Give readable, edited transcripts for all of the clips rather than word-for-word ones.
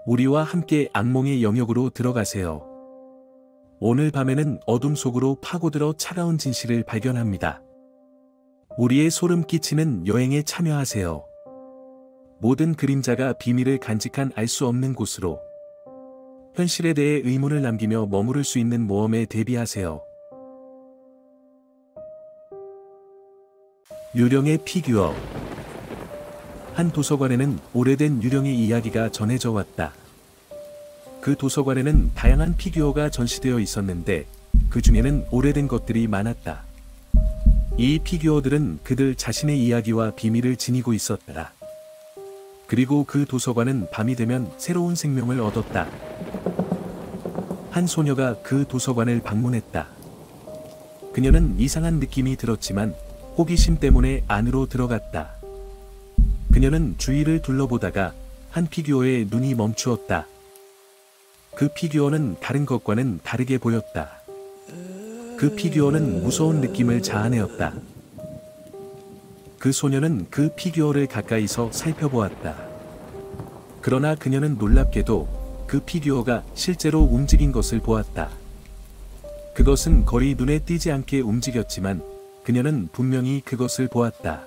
우리와 함께 악몽의 영역으로 들어가세요. 오늘 밤에는 어둠 속으로 파고들어 차가운 진실을 발견합니다. 우리의 소름 끼치는 여행에 참여하세요. 모든 그림자가 비밀을 간직한 알 수 없는 곳으로 현실에 대해 의문을 남기며 머무를 수 있는 모험에 대비하세요. 유령의 피규어. 한 도서관에는 오래된 유령의 이야기가 전해져 왔다. 그 도서관에는 다양한 피규어가 전시되어 있었는데 그 중에는 오래된 것들이 많았다. 이 피규어들은 그들 자신의 이야기와 비밀을 지니고 있었다. 그리고 그 도서관은 밤이 되면 새로운 생명을 얻었다. 한 소녀가 그 도서관을 방문했다. 그녀는 이상한 느낌이 들었지만 호기심 때문에 안으로 들어갔다. 그녀는 주위를 둘러보다가 한 피규어에 눈이 멈추었다. 그 피규어는 다른 것과는 다르게 보였다. 그 피규어는 무서운 느낌을 자아내었다. 그 소녀는 그 피규어를 가까이서 살펴보았다. 그러나 그녀는 놀랍게도 그 피규어가 실제로 움직인 것을 보았다. 그것은 거의 눈에 띄지 않게 움직였지만 그녀는 분명히 그것을 보았다.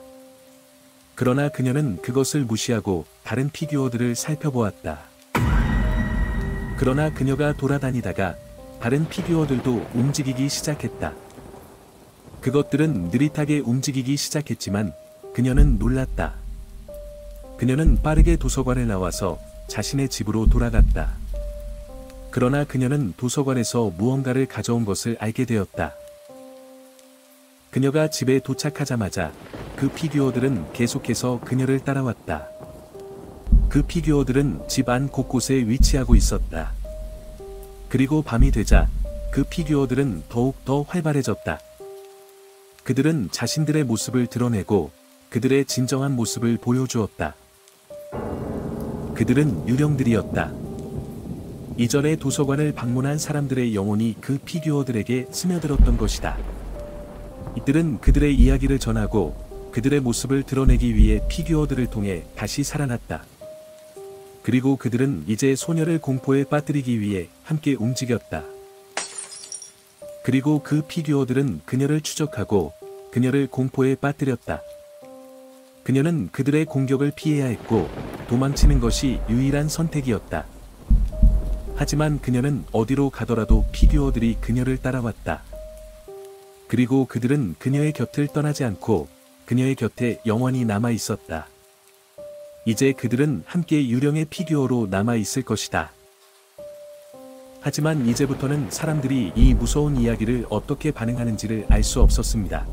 그러나 그녀는 그것을 무시하고 다른 피규어들을 살펴보았다. 그러나 그녀가 돌아다니다가 다른 피규어들도 움직이기 시작했다. 그것들은 느릿하게 움직이기 시작했지만 그녀는 놀랐다. 그녀는 빠르게 도서관을 나와서 자신의 집으로 돌아갔다. 그러나 그녀는 도서관에서 무언가를 가져온 것을 알게 되었다. 그녀가 집에 도착하자마자 그 피규어들은 계속해서 그녀를 따라왔다. 그 피규어들은 집 안 곳곳에 위치하고 있었다. 그리고 밤이 되자 그 피규어들은 더욱 더 활발해졌다. 그들은 자신들의 모습을 드러내고 그들의 진정한 모습을 보여주었다. 그들은 유령들이었다. 이전에 도서관을 방문한 사람들의 영혼이 그 피규어들에게 스며들었던 것이다. 이들은 그들의 이야기를 전하고 그들의 모습을 드러내기 위해 피규어들을 통해 다시 살아났다. 그리고 그들은 이제 소녀를 공포에 빠뜨리기 위해 함께 움직였다. 그리고 그 피규어들은 그녀를 추적하고 그녀를 공포에 빠뜨렸다. 그녀는 그들의 공격을 피해야 했고 도망치는 것이 유일한 선택이었다. 하지만 그녀는 어디로 가더라도 피규어들이 그녀를 따라왔다. 그리고 그들은 그녀의 곁을 떠나지 않고 그녀의 곁에 영원히 남아 있었다. 이제 그들은 함께 유령의 피규어로 남아 있을 것이다. 하지만 이제부터는 사람들이 이 무서운 이야기를 어떻게 반응하는지를 알 수 없었습니다.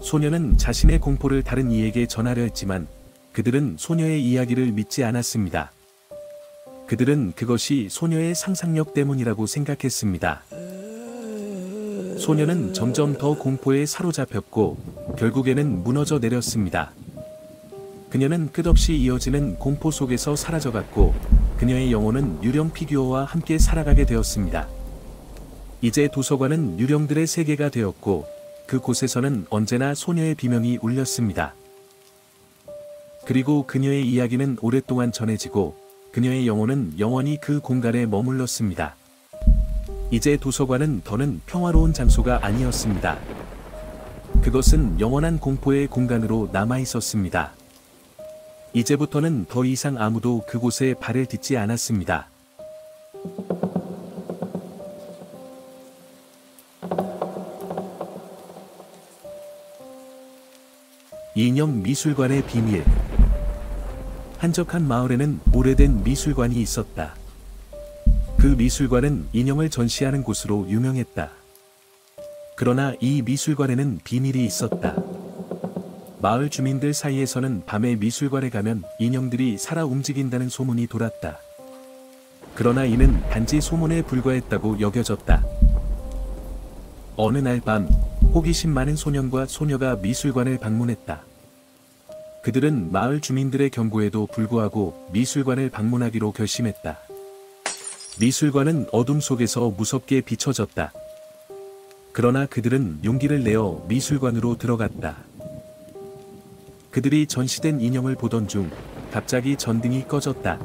소녀는 자신의 공포를 다른 이에게 전하려 했지만 그들은 소녀의 이야기를 믿지 않았습니다. 그들은 그것이 소녀의 상상력 때문이라고 생각했습니다. 소녀는 점점 더 공포에 사로잡혔고 결국에는 무너져 내렸습니다. 그녀는 끝없이 이어지는 공포 속에서 사라져갔고 그녀의 영혼은 유령 피규어와 함께 살아가게 되었습니다. 이제 도서관은 유령들의 세계가 되었고 그곳에서는 언제나 소녀의 비명이 울렸습니다. 그리고 그녀의 이야기는 오랫동안 전해지고 그녀의 영혼은 영원히 그 공간에 머물렀습니다. 이제 도서관은 더는 평화로운 장소가 아니었습니다. 그것은 영원한 공포의 공간으로 남아 있었습니다. 이제부터는 더 이상 아무도 그곳에 발을 딛지 않았습니다. 인형 미술관의 비밀. 한적한 마을에는 오래된 미술관이 있었다. 그 미술관은 인형을 전시하는 곳으로 유명했다. 그러나 이 미술관에는 비밀이 있었다. 마을 주민들 사이에서는 밤에 미술관에 가면 인형들이 살아 움직인다는 소문이 돌았다. 그러나 이는 단지 소문에 불과했다고 여겨졌다. 어느 날 밤, 호기심 많은 소년과 소녀가 미술관을 방문했다. 그들은 마을 주민들의 경고에도 불구하고 미술관을 방문하기로 결심했다. 미술관은 어둠 속에서 무섭게 비춰졌다. 그러나 그들은 용기를 내어 미술관으로 들어갔다. 그들이 전시된 인형을 보던 중 갑자기 전등이 꺼졌다.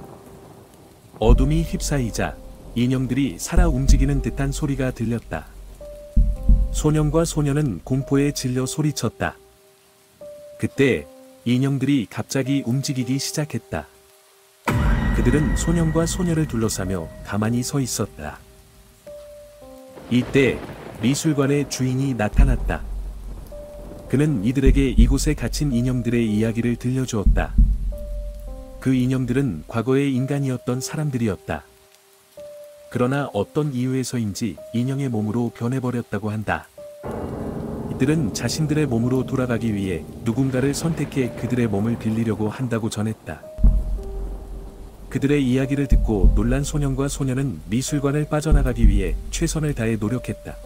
어둠이 휩싸이자 인형들이 살아 움직이는 듯한 소리가 들렸다. 소년과 소녀는 공포에 질려 소리쳤다. 그때 인형들이 갑자기 움직이기 시작했다. 그들은 소년과 소녀를 둘러싸며 가만히 서 있었다. 이때 미술관의 주인이 나타났다. 그는 이들에게 이곳에 갇힌 인형들의 이야기를 들려주었다. 그 인형들은 과거의 인간이었던 사람들이었다. 그러나 어떤 이유에서인지 인형의 몸으로 변해버렸다고 한다. 이들은 자신들의 몸으로 돌아가기 위해 누군가를 선택해 그들의 몸을 빌리려고 한다고 전했다. 그들의 이야기를 듣고 놀란 소년과 소녀는 미술관을 빠져나가기 위해 최선을 다해 노력했다.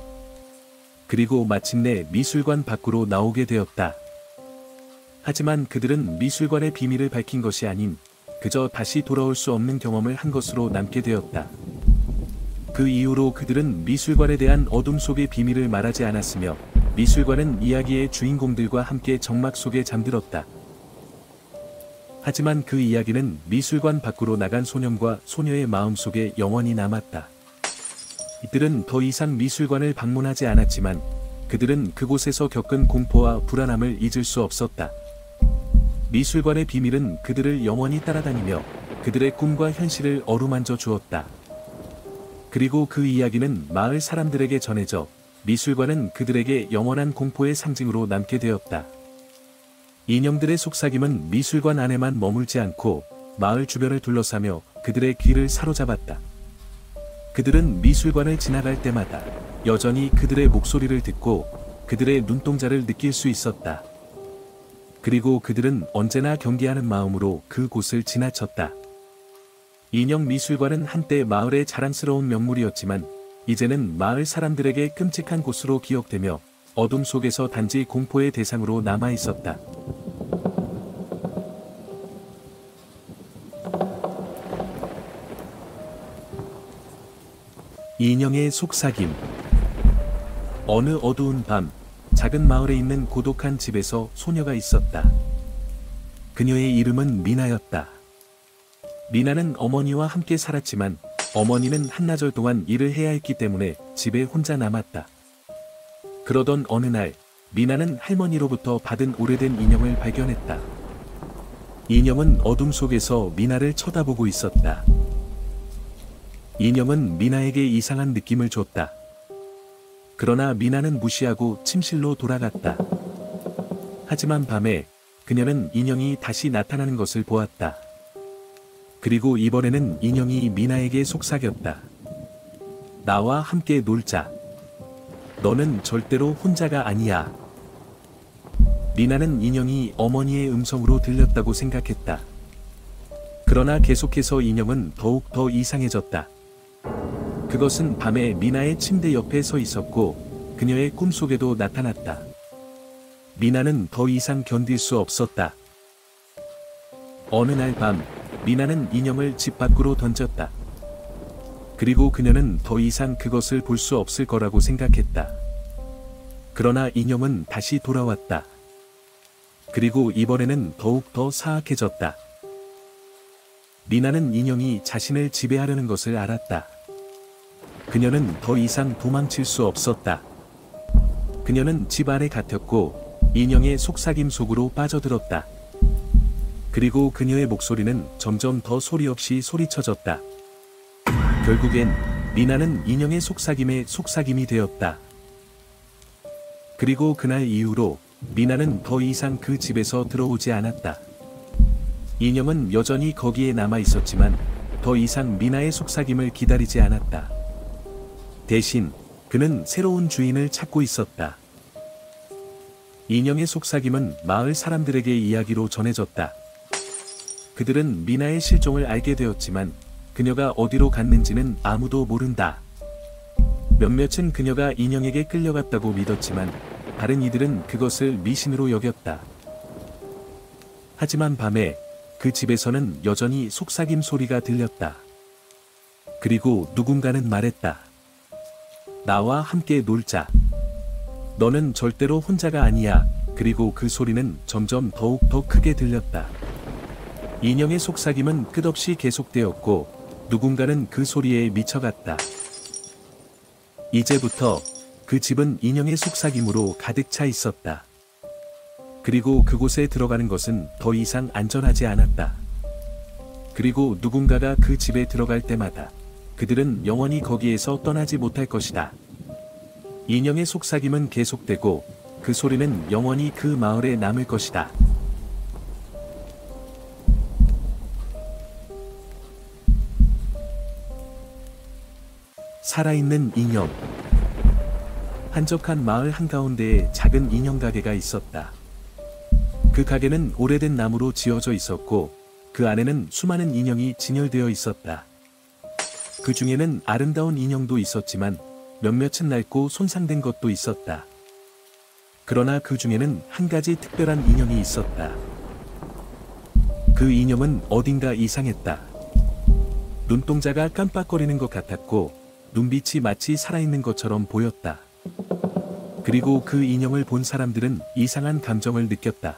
그리고 마침내 미술관 밖으로 나오게 되었다. 하지만 그들은 미술관의 비밀을 밝힌 것이 아닌 그저 다시 돌아올 수 없는 경험을 한 것으로 남게 되었다. 그 이후로 그들은 미술관에 대한 어둠 속의 비밀을 말하지 않았으며 미술관은 이야기의 주인공들과 함께 정막 속에 잠들었다. 하지만 그 이야기는 미술관 밖으로 나간 소년과 소녀의 마음속에 영원히 남았다. 이들은 더 이상 미술관을 방문하지 않았지만 그들은 그곳에서 겪은 공포와 불안함을 잊을 수 없었다. 미술관의 비밀은 그들을 영원히 따라다니며 그들의 꿈과 현실을 어루만져 주었다. 그리고 그 이야기는 마을 사람들에게 전해져 미술관은 그들에게 영원한 공포의 상징으로 남게 되었다. 인형들의 속삭임은 미술관 안에만 머물지 않고 마을 주변을 둘러싸며 그들의 귀를 사로잡았다. 그들은 미술관을 지나갈 때마다 여전히 그들의 목소리를 듣고 그들의 눈동자를 느낄 수 있었다. 그리고 그들은 언제나 경계하는 마음으로 그곳을 지나쳤다. 인형 미술관은 한때 마을의 자랑스러운 명물이었지만 이제는 마을 사람들에게 끔찍한 곳으로 기억되며 어둠 속에서 단지 공포의 대상으로 남아 있었다. 인형의 속삭임. 어느 어두운 밤, 작은 마을에 있는 고독한 집에서 소녀가 있었다. 그녀의 이름은 미나였다. 미나는 어머니와 함께 살았지만 어머니는 한나절 동안 일을 해야 했기 때문에 집에 혼자 남았다. 그러던 어느 날, 미나는 할머니로부터 받은 오래된 인형을 발견했다. 인형은 어둠 속에서 미나를 쳐다보고 있었다. 인형은 미나에게 이상한 느낌을 줬다. 그러나 미나는 무시하고 침실로 돌아갔다. 하지만 밤에 그녀는 인형이 다시 나타나는 것을 보았다. 그리고 이번에는 인형이 미나에게 속삭였다. 나와 함께 놀자. 너는 절대로 혼자가 아니야. 미나는 인형이 어머니의 음성으로 들렸다고 생각했다. 그러나 계속해서 인형은 더욱 더 이상해졌다. 그것은 밤에 미나의 침대 옆에 서 있었고 그녀의 꿈속에도 나타났다. 미나는 더 이상 견딜 수 없었다. 어느 날 밤, 미나는 인형을 집 밖으로 던졌다. 그리고 그녀는 더 이상 그것을 볼 수 없을 거라고 생각했다. 그러나 인형은 다시 돌아왔다. 그리고 이번에는 더욱 더 사악해졌다. 미나는 인형이 자신을 지배하려는 것을 알았다. 그녀는 더 이상 도망칠 수 없었다. 그녀는 집 안에 갇혔고 인형의 속삭임 속으로 빠져들었다. 그리고 그녀의 목소리는 점점 더 소리 없이 소리쳐졌다. 결국엔 미나는 인형의 속삭임에 속삭임이 되었다. 그리고 그날 이후로 미나는 더 이상 그 집에서 들어오지 않았다. 인형은 여전히 거기에 남아 있었지만 더 이상 미나의 속삭임을 기다리지 않았다. 대신 그는 새로운 주인을 찾고 있었다. 인형의 속삭임은 마을 사람들에게 이야기로 전해졌다. 그들은 미나의 실종을 알게 되었지만 그녀가 어디로 갔는지는 아무도 모른다. 몇몇은 그녀가 인형에게 끌려갔다고 믿었지만 다른 이들은 그것을 미신으로 여겼다. 하지만 밤에 그 집에서는 여전히 속삭임 소리가 들렸다. 그리고 누군가는 말했다. 나와 함께 놀자. 너는 절대로 혼자가 아니야. 그리고 그 소리는 점점 더욱 더 크게 들렸다. 인형의 속삭임은 끝없이 계속되었고 누군가는 그 소리에 미쳐갔다. 이제부터 그 집은 인형의 속삭임으로 가득 차 있었다. 그리고 그곳에 들어가는 것은 더 이상 안전하지 않았다. 그리고 누군가가 그 집에 들어갈 때마다 그들은 영원히 거기에서 떠나지 못할 것이다. 인형의 속삭임은 계속되고 그 소리는 영원히 그 마을에 남을 것이다. 살아있는 인형. 한적한 마을 한가운데에 작은 인형 가게가 있었다. 그 가게는 오래된 나무로 지어져 있었고 그 안에는 수많은 인형이 진열되어 있었다. 그 중에는 아름다운 인형도 있었지만 몇몇은 낡고 손상된 것도 있었다. 그러나 그 중에는 한 가지 특별한 인형이 있었다. 그 인형은 어딘가 이상했다. 눈동자가 깜빡거리는 것 같았고 눈빛이 마치 살아있는 것처럼 보였다. 그리고 그 인형을 본 사람들은 이상한 감정을 느꼈다.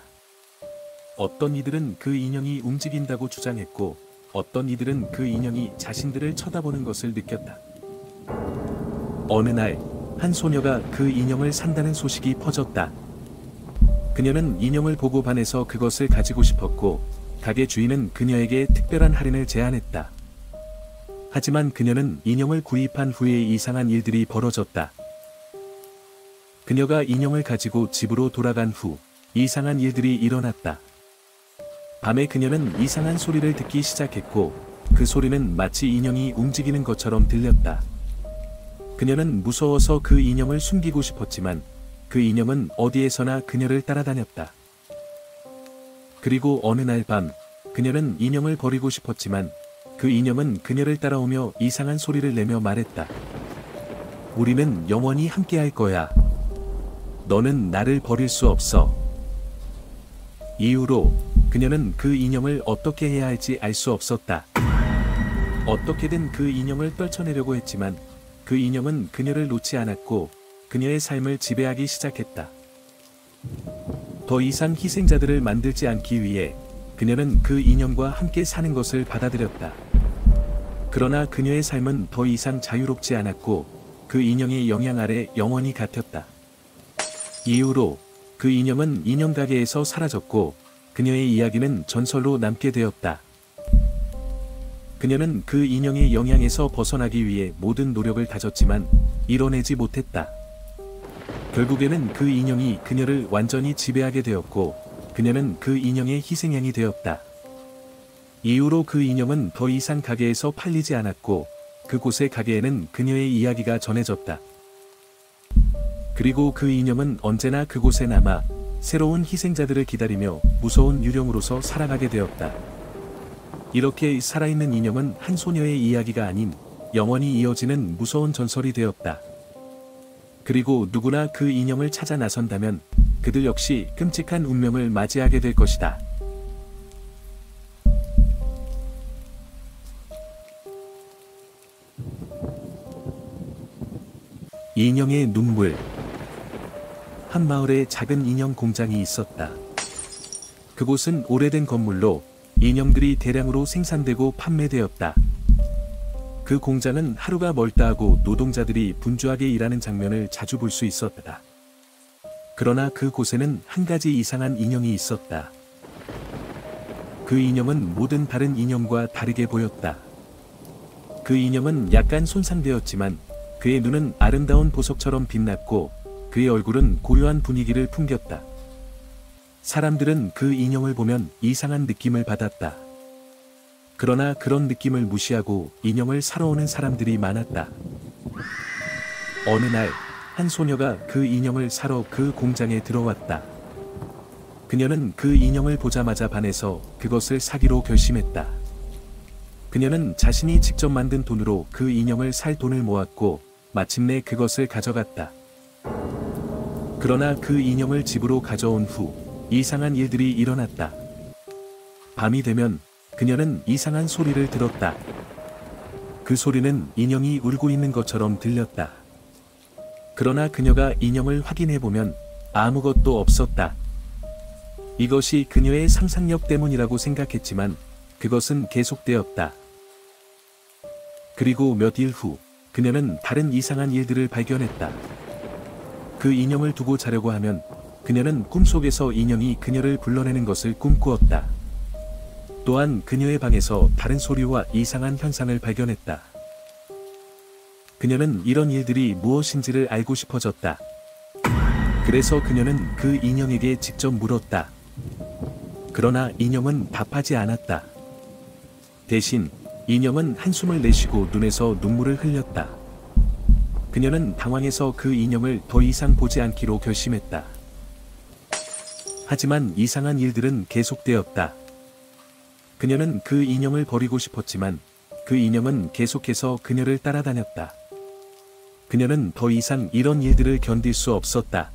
어떤 이들은 그 인형이 움직인다고 주장했고 어떤 이들은 그 인형이 자신들을 쳐다보는 것을 느꼈다. 어느 날 한 소녀가 그 인형을 산다는 소식이 퍼졌다. 그녀는 인형을 보고 반해서 그것을 가지고 싶었고 가게 주인은 그녀에게 특별한 할인을 제안했다. 하지만 그녀는 인형을 구입한 후에 이상한 일들이 벌어졌다. 그녀가 인형을 가지고 집으로 돌아간 후 이상한 일들이 일어났다. 밤에 그녀는 이상한 소리를 듣기 시작했고 그 소리는 마치 인형이 움직이는 것처럼 들렸다. 그녀는 무서워서 그 인형을 숨기고 싶었지만 그 인형은 어디에서나 그녀를 따라다녔다. 그리고 어느 날 밤 그녀는 인형을 버리고 싶었지만 그 인형은 그녀를 따라오며 이상한 소리를 내며 말했다. 우리는 영원히 함께할 거야. 너는 나를 버릴 수 없어. 이후로 그녀는 그 인형을 어떻게 해야 할지 알 수 없었다. 어떻게든 그 인형을 떨쳐내려고 했지만 그 인형은 그녀를 놓지 않았고 그녀의 삶을 지배하기 시작했다. 더 이상 희생자들을 만들지 않기 위해 그녀는 그 인형과 함께 사는 것을 받아들였다. 그러나 그녀의 삶은 더 이상 자유롭지 않았고 그 인형의 영향 아래 영원히 갇혔다. 이후로 그 인형은 인형 가게에서 사라졌고 그녀의 이야기는 전설로 남게 되었다. 그녀는 그 인형의 영향에서 벗어나기 위해 모든 노력을 다졌지만 이뤄내지 못했다. 결국에는 그 인형이 그녀를 완전히 지배하게 되었고 그녀는 그 인형의 희생양이 되었다. 이후로 그 인형은 더 이상 가게에서 팔리지 않았고 그곳의 가게에는 그녀의 이야기가 전해졌다. 그리고 그 인형은 언제나 그곳에 남아 새로운 희생자들을 기다리며 무서운 유령으로서 살아가게 되었다. 이렇게 살아있는 인형은 한 소녀의 이야기가 아닌 영원히 이어지는 무서운 전설이 되었다. 그리고 누구나 그 인형을 찾아 나선다면 그들 역시 끔찍한 운명을 맞이하게 될 것이다. 인형의 눈물. 한 마을에 작은 인형 공장이 있었다. 그곳은 오래된 건물로 인형들이 대량으로 생산되고 판매되었다. 그 공장은 하루가 멀다 하고 노동자들이 분주하게 일하는 장면을 자주 볼 수 있었다. 그러나 그곳에는 한 가지 이상한 인형이 있었다. 그 인형은 모든 다른 인형과 다르게 보였다. 그 인형은 약간 손상되었지만 그의 눈은 아름다운 보석처럼 빛났고 그의 얼굴은 고요한 분위기를 풍겼다. 사람들은 그 인형을 보면 이상한 느낌을 받았다. 그러나 그런 느낌을 무시하고 인형을 사러 오는 사람들이 많았다. 어느 날 한 소녀가 그 인형을 사러 그 공장에 들어왔다. 그녀는 그 인형을 보자마자 반해서 그것을 사기로 결심했다. 그녀는 자신이 직접 만든 돈으로 그 인형을 살 돈을 모았고 마침내 그것을 가져갔다. 그러나 그 인형을 집으로 가져온 후 이상한 일들이 일어났다. 밤이 되면 그녀는 이상한 소리를 들었다. 그 소리는 인형이 울고 있는 것처럼 들렸다. 그러나 그녀가 인형을 확인해보면 아무것도 없었다. 이것이 그녀의 상상력 때문이라고 생각했지만 그것은 계속되었다. 그리고 몇 일 후, 그녀는 다른 이상한 일들을 발견했다. 그 인형을 두고 자려고 하면 그녀는 꿈속에서 인형이 그녀를 불러내는 것을 꿈꾸었다. 또한 그녀의 방에서 다른 소리와 이상한 현상을 발견했다. 그녀는 이런 일들이 무엇인지를 알고 싶어졌다. 그래서 그녀는 그 인형에게 직접 물었다. 그러나 인형은 답하지 않았다. 대신 인형은 한숨을 내쉬고 눈에서 눈물을 흘렸다. 그녀는 당황해서 그 인형을 더 이상 보지 않기로 결심했다. 하지만 이상한 일들은 계속되었다. 그녀는 그 인형을 버리고 싶었지만 그 인형은 계속해서 그녀를 따라다녔다. 그녀는 더 이상 이런 일들을 견딜 수 없었다.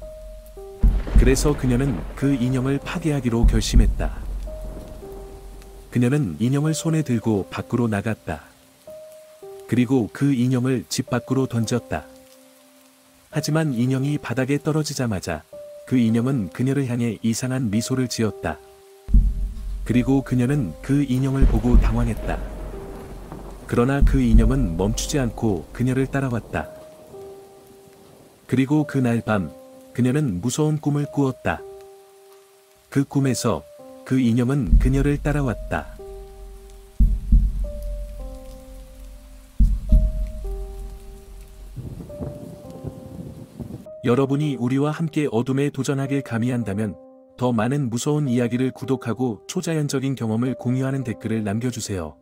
그래서 그녀는 그 인형을 파괴하기로 결심했다. 그녀는 인형을 손에 들고 밖으로 나갔다. 그리고 그 인형을 집 밖으로 던졌다. 하지만 인형이 바닥에 떨어지자마자 그 인형은 그녀를 향해 이상한 미소를 지었다. 그리고 그녀는 그 인형을 보고 당황했다. 그러나 그 인형은 멈추지 않고 그녀를 따라왔다. 그리고 그날 밤, 그녀는 무서운 꿈을 꾸었다. 그 꿈에서 그 인형은 그녀를 따라왔다. 여러분이 우리와 함께 어둠에 도전하길 감히한다면 더 많은 무서운 이야기를 구독하고 초자연적인 경험을 공유하는 댓글을 남겨주세요.